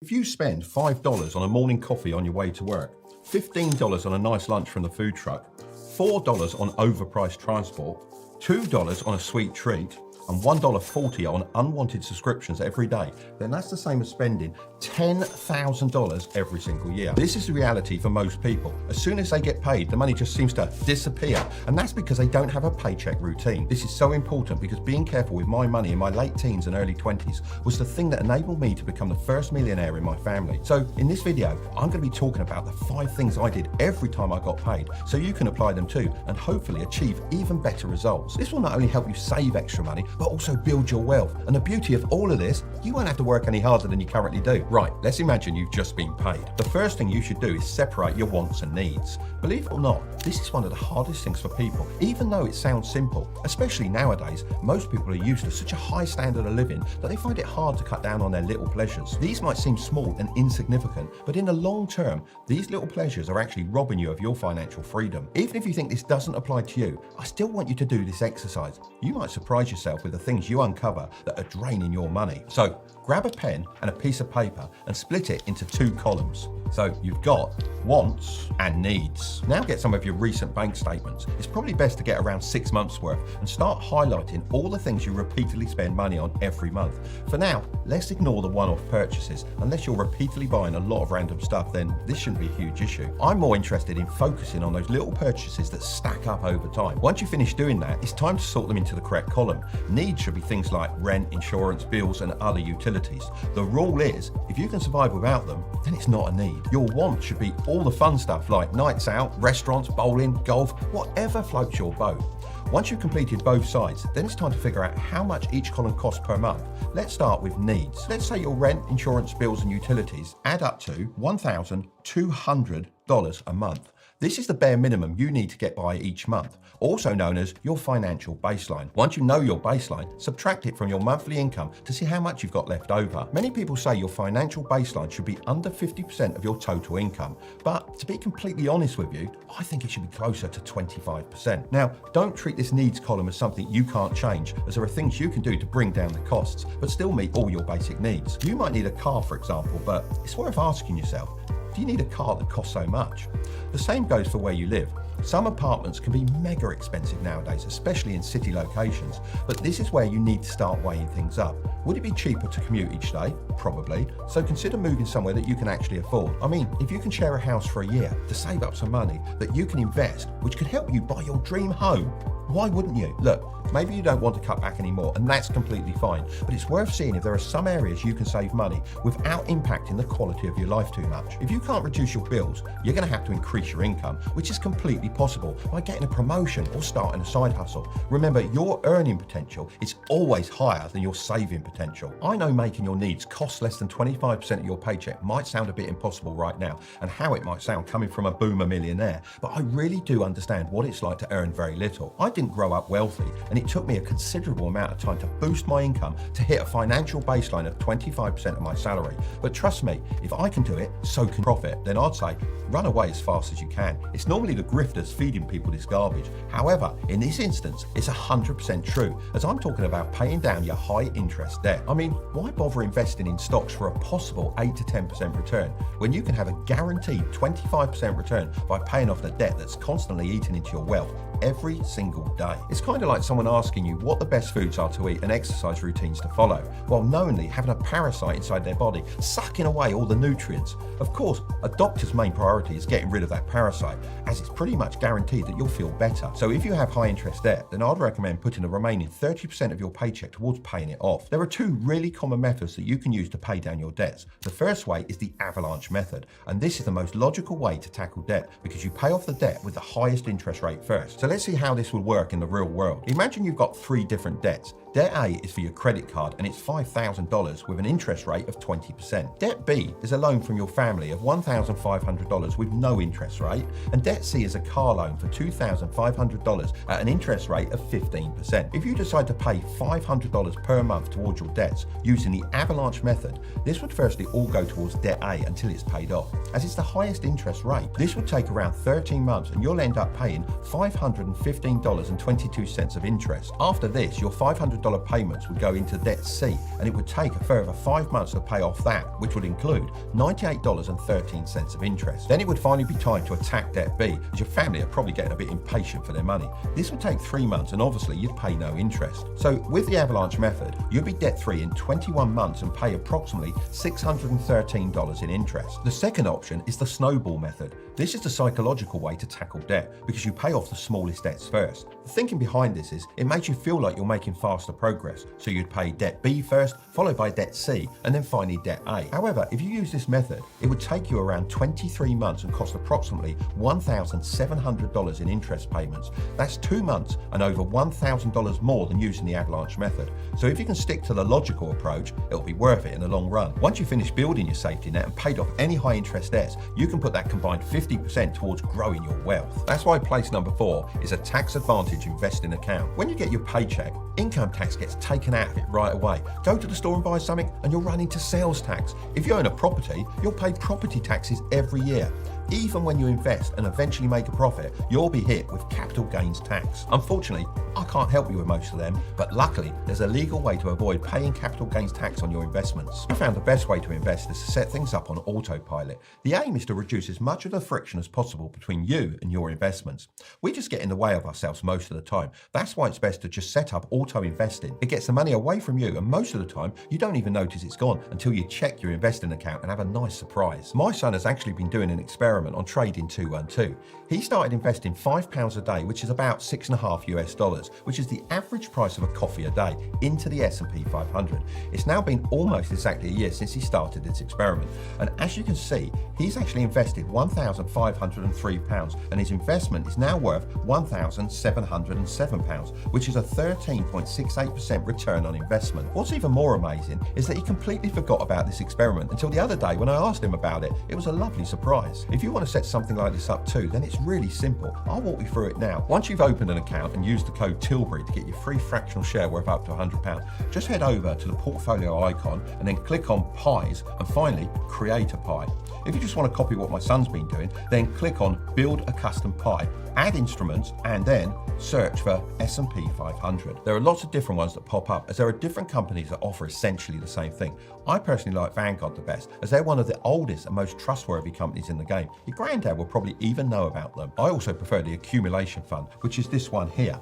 If you spend $5 on a morning coffee on your way to work, $15 on a nice lunch from the food truck, $4 on overpriced transport, $2 on a sweet treat, and $1.40 on unwanted subscriptions every day, then that's the same as spending $10,000 every single year. This is the reality for most people. As soon as they get paid, the money just seems to disappear, and that's because they don't have a paycheck routine. This is so important because being careful with my money in my late teens and early 20s was the thing that enabled me to become the first millionaire in my family. So in this video, I'm going to be talking about the 5 things I did every time I got paid, so you can apply them too and hopefully achieve even better results. This will not only help you save extra money, but also build your wealth. And the beauty of all of this, you won't have to work any harder than you currently do. Right, let's imagine you've just been paid. The first thing you should do is separate your wants and needs. Believe it or not, this is one of the hardest things for people, even though it sounds simple. Especially nowadays, most people are used to such a high standard of living that they find it hard to cut down on their little pleasures. These might seem small and insignificant, but in the long term, these little pleasures are actually robbing you of your financial freedom. Even if you think this doesn't apply to you, I still want you to do this exercise. You might surprise yourself with the things you uncover that are draining your money. So grab a pen and a piece of paper and split it into 2 columns. So you've got wants and needs. Now get some of your recent bank statements. It's probably best to get around 6 months worth and start highlighting all the things you repeatedly spend money on every month. For now, let's ignore the one-off purchases. Unless you're repeatedly buying a lot of random stuff, then this shouldn't be a huge issue. I'm more interested in focusing on those little purchases that stack up over time. Once you finish doing that, it's time to sort them into the correct column. Needs should be things like rent, insurance, bills, and other utilities. The rule is, if you can survive without them, then it's not a need. Your wants should be all the fun stuff like nights out, restaurants, bowling, golf, whatever floats your boat. Once you've completed both sides, then it's time to figure out how much each column costs per month. Let's start with needs. Let's say your rent, insurance, bills, and utilities add up to $1,200 a month. This is the bare minimum you need to get by each month, also known as your financial baseline. Once you know your baseline, subtract it from your monthly income to see how much you've got left over. Many people say your financial baseline should be under 50% of your total income, but to be completely honest with you, I think it should be closer to 25%. Now, don't treat this needs column as something you can't change, as there are things you can do to bring down the costs, but still meet all your basic needs. You might need a car, for example, but it's worth asking yourself, do you need a car that costs so much? The same goes for where you live. Some apartments can be mega expensive nowadays, especially in city locations, but this is where you need to start weighing things up. Would it be cheaper to commute each day? Probably. So consider moving somewhere that you can actually afford. I mean, if you can share a house for a year to save up some money that you can invest, which could help you buy your dream home, why wouldn't you? Look, maybe you don't want to cut back anymore, and that's completely fine, but it's worth seeing if there are some areas you can save money without impacting the quality of your life too much. If you can't reduce your bills, you're going to have to increase your income, which is completely possible by getting a promotion or starting a side hustle. Remember, your earning potential is always higher than your saving potential. I know making your needs cost less than 25% of your paycheck might sound a bit impossible right now, and how it might sound coming from a boomer millionaire, but I really do understand what it's like to earn very little. I didn't grow up wealthy, and it took me a considerable amount of time to boost my income to hit a financial baseline of 25% of my salary. But trust me, if I can do it, so can profit. Then I'd say run away as fast as you can. It's normally the grifters feeding people this garbage. However, in this instance, it's 100% true, as I'm talking about paying down your high interest debt. I mean, why bother investing in stocks for a possible 8 to 10% return when you can have a guaranteed 25% return by paying off the debt that's constantly eating into your wealth every single day? It's kind of like someone asking you what the best foods are to eat and exercise routines to follow, while knowingly having a parasite inside their body, sucking away all the nutrients. Of course, a doctor's main priority is getting rid of that parasite, as it's pretty much guaranteed that you'll feel better. So if you have high interest debt, then I'd recommend putting the remaining 30% of your paycheck towards paying it off. There are 2 really common methods that you can use to pay down your debts. The first way is the avalanche method, and this is the most logical way to tackle debt because you pay off the debt with the highest interest rate first. So let's see how this will work in the real world. Imagine you've got 3 different debts. Debt A is for your credit card and it's $5,000 with an interest rate of 20%. Debt B is a loan from your family of $1,500 with no interest rate. And Debt C is a car loan for $2,500 at an interest rate of 15%. If you decide to pay $500 per month towards your debts using the avalanche method, this would firstly all go towards Debt A until it's paid off. As it's the highest interest rate, this would take around 13 months and you'll end up paying $515.22 of interest. After this, your $500 $100 payments would go into debt C, and it would take a further 5 months to pay off that, which would include $98.13 of interest. Then it would finally be time to attack debt B, as your family are probably getting a bit impatient for their money. This would take 3 months, and obviously you'd pay no interest. So with the avalanche method, you'd be debt free in 21 months and pay approximately $613 in interest. The second option is the snowball method. This is the psychological way to tackle debt because you pay off the smallest debts first. The thinking behind this is it makes you feel like you're making faster progress. So you'd pay debt B first, followed by debt C, and then finally debt A. However, if you use this method, it would take you around 23 months and cost approximately $1,700 in interest payments. That's 2 months and over $1,000 more than using the avalanche method. So if you can stick to the logical approach, it'll be worth it in the long run. Once you finish building your safety net and paid off any high interest debts, you can put that combined 50% towards growing your wealth. That's why place number 4 is a tax advantage investing account. When you get your paycheck, income tax gets taken out of it right away. Go to the store and buy something and you'll run into sales tax. If you own a property, you'll pay property taxes every year. Even when you invest and eventually make a profit, you'll be hit with capital gains tax. Unfortunately, I can't help you with most of them, but luckily there's a legal way to avoid paying capital gains tax on your investments. I found the best way to invest is to set things up on autopilot. The aim is to reduce as much of the friction as possible between you and your investments. We just get in the way of ourselves most of the time. That's why it's best to just set up auto investing. It gets the money away from you, and most of the time you don't even notice it's gone until you check your investing account and have a nice surprise. My son has actually been doing an experiment on Trading 212. He started investing £5 a day, which is about $6.50 US, which is the average price of a coffee a day, into the S&P 500. It's now been almost exactly a year since he started this experiment, and as you can see, he's actually invested £1,503, and his investment is now worth £1,707, which is a 13.68% return on investment. What's even more amazing is that he completely forgot about this experiment until the other day when I asked him about it. It was a lovely surprise. If you want to set something like this up too, then it's really simple. I'll walk you through it now. Once you've opened an account and used the code Tilbury to get your free fractional share worth up to £100, just head over to the portfolio icon and then click on Pies and finally create a pie. If you just want to copy what my son's been doing, then click on Build a Custom Pie, add instruments, and then search for S&P 500. There are lots of different ones that pop up as there are different companies that offer essentially the same thing. I personally like Vanguard the best as they're one of the oldest and most trustworthy companies in the game. Your granddad will probably even know about them. I also prefer the accumulation fund, which is this one here,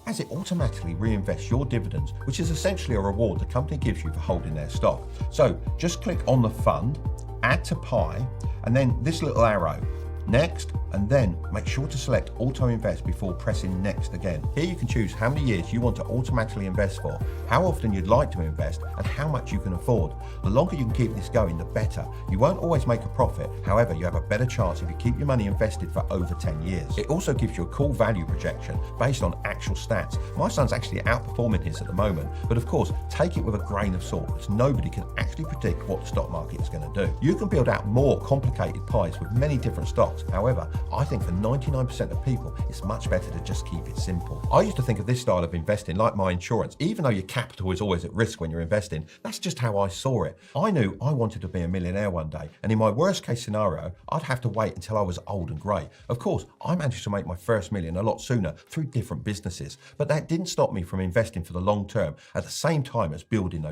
as it automatically reinvests your dividends, which is essentially a reward the company gives you for holding their stock. So just click on the fund, add to pie, and then this little arrow, next, and then make sure to select auto invest before pressing next again. Here you can choose how many years you want to automatically invest for, how often you'd like to invest, and how much you can afford. The longer you can keep this going, the better. You won't always make a profit, however, you have a better chance if you keep your money invested for over 10 years. It also gives you a cool value projection based on actual stats. My son's actually outperforming his at the moment, but of course, take it with a grain of salt, because nobody can actually predict what the stock market is going to do. You can build out more complicated pies with many different stocks. However, I think for 99% of people, it's much better to just keep it simple. I used to think of this style of investing like my insurance. Even though your capital is always at risk when you're investing, that's just how I saw it. I knew I wanted to be a millionaire one day, and in my worst case scenario, I'd have to wait until I was old and grey. Of course, I managed to make my first million a lot sooner through different businesses, but that didn't stop me from investing for the long term at the same time as building those